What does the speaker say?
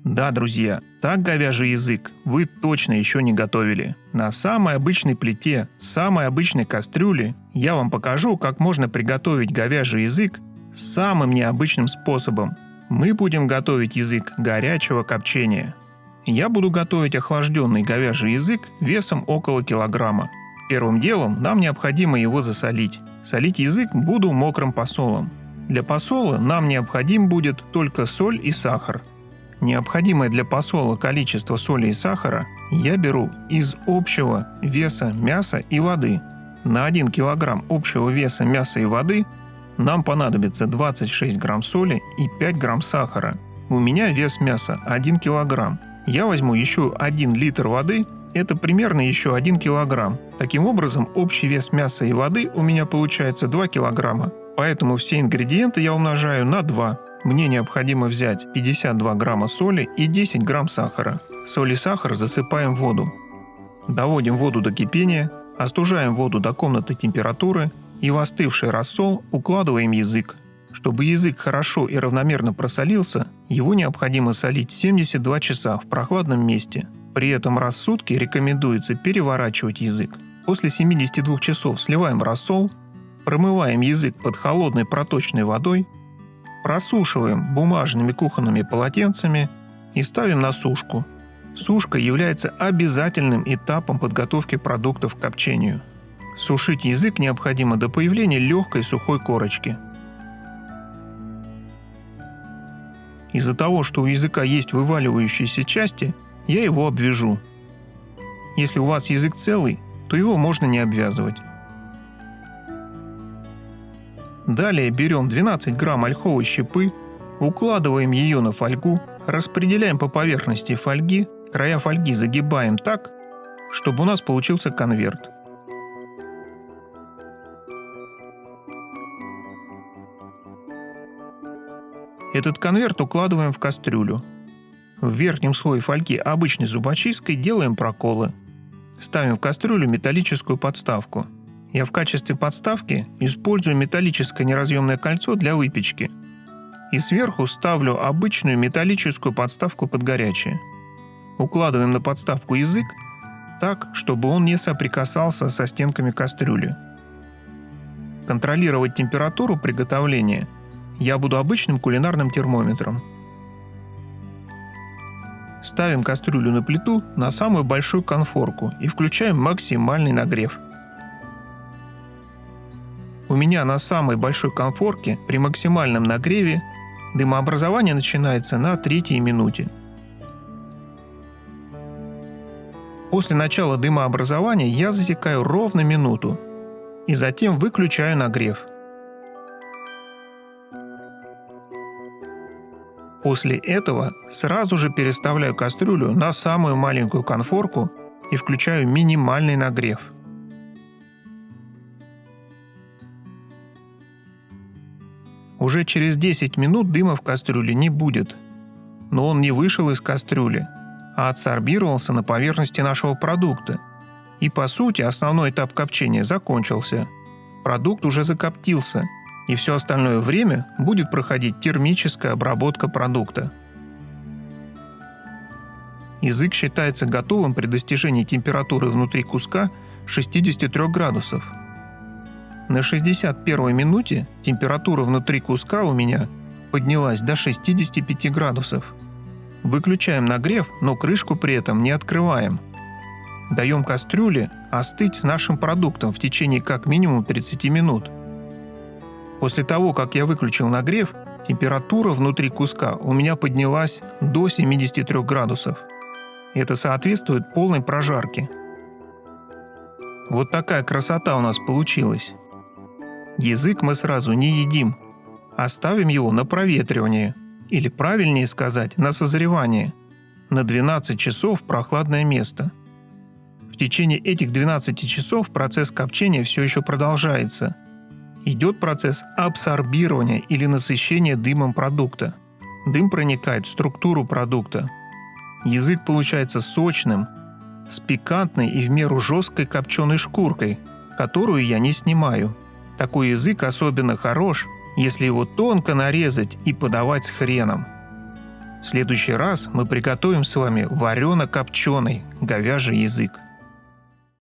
Да, друзья, так говяжий язык вы точно еще не готовили. На самой обычной плите, самой обычной кастрюле я вам покажу, как можно приготовить говяжий язык самым необычным способом. Мы будем готовить язык горячего копчения. Я буду готовить охлажденный говяжий язык весом около килограмма. Первым делом нам необходимо его засолить. Солить язык буду мокрым посолом. Для посола нам необходим будет только соль и сахар. Необходимое для посола количество соли и сахара я беру из общего веса мяса и воды. На 1 килограмм общего веса мяса и воды нам понадобится 26 грамм соли и 5 грамм сахара. У меня вес мяса 1 килограмм. Я возьму еще 1 литр воды, это примерно еще 1 килограмм. Таким образом, общий вес мяса и воды у меня получается 2 килограмма. Поэтому все ингредиенты я умножаю на 2. Мне необходимо взять 52 грамма соли и 10 грамм сахара. Соль и сахар засыпаем в воду. Доводим воду до кипения, остужаем воду до комнатной температуры и в остывший рассол укладываем язык. Чтобы язык хорошо и равномерно просолился, его необходимо солить 72 часа в прохладном месте. При этом раз в сутки рекомендуется переворачивать язык. После 72 часов сливаем рассол, промываем язык под холодной проточной водой, просушиваем бумажными кухонными полотенцами и ставим на сушку. Сушка является обязательным этапом подготовки продуктов к копчению. Сушить язык необходимо до появления легкой сухой корочки. Из-за того, что у языка есть вываливающиеся части, я его обвяжу. Если у вас язык целый, то его можно не обвязывать. Далее берем 12 грамм ольховой щепы, укладываем ее на фольгу, распределяем по поверхности фольги, края фольги загибаем так, чтобы у нас получился конверт. Этот конверт укладываем в кастрюлю. В верхнем слое фольги обычной зубочисткой делаем проколы. Ставим в кастрюлю металлическую подставку. Я в качестве подставки использую металлическое неразъемное кольцо для выпечки. И сверху ставлю обычную металлическую подставку под горячее. Укладываем на подставку язык так, чтобы он не соприкасался со стенками кастрюли. Контролировать температуру приготовления я буду обычным кулинарным термометром. Ставим кастрюлю на плиту на самую большую конфорку и включаем максимальный нагрев. У меня на самой большой конфорке при максимальном нагреве дымообразование начинается на 3-й минуте. После начала дымообразования я засекаю ровно минуту и затем выключаю нагрев. После этого сразу же переставляю кастрюлю на самую маленькую конфорку и включаю минимальный нагрев. Уже через 10 минут дыма в кастрюле не будет, но он не вышел из кастрюли, а адсорбировался на поверхности нашего продукта. И по сути основной этап копчения закончился. Продукт уже закоптился, и все остальное время будет проходить термическая обработка продукта. Язык считается готовым при достижении температуры внутри куска 63 градусов. На 61-й минуте температура внутри куска у меня поднялась до 65 градусов. Выключаем нагрев, но крышку при этом не открываем. Даем кастрюле остыть с нашим продуктом в течение как минимум 30 минут. После того, как я выключил нагрев, температура внутри куска у меня поднялась до 73 градусов. Это соответствует полной прожарке. Вот такая красота у нас получилась. Язык мы сразу не едим, а ставим его на проветривание, или правильнее сказать, на созревание, на 12 часов в прохладное место. В течение этих 12 часов процесс копчения все еще продолжается. Идет процесс абсорбирования или насыщения дымом продукта. Дым проникает в структуру продукта. Язык получается сочным, с пикантной и в меру жесткой копченой шкуркой, которую я не снимаю. Такой язык особенно хорош, если его тонко нарезать и подавать с хреном. В следующий раз мы приготовим с вами варено-копченый говяжий язык.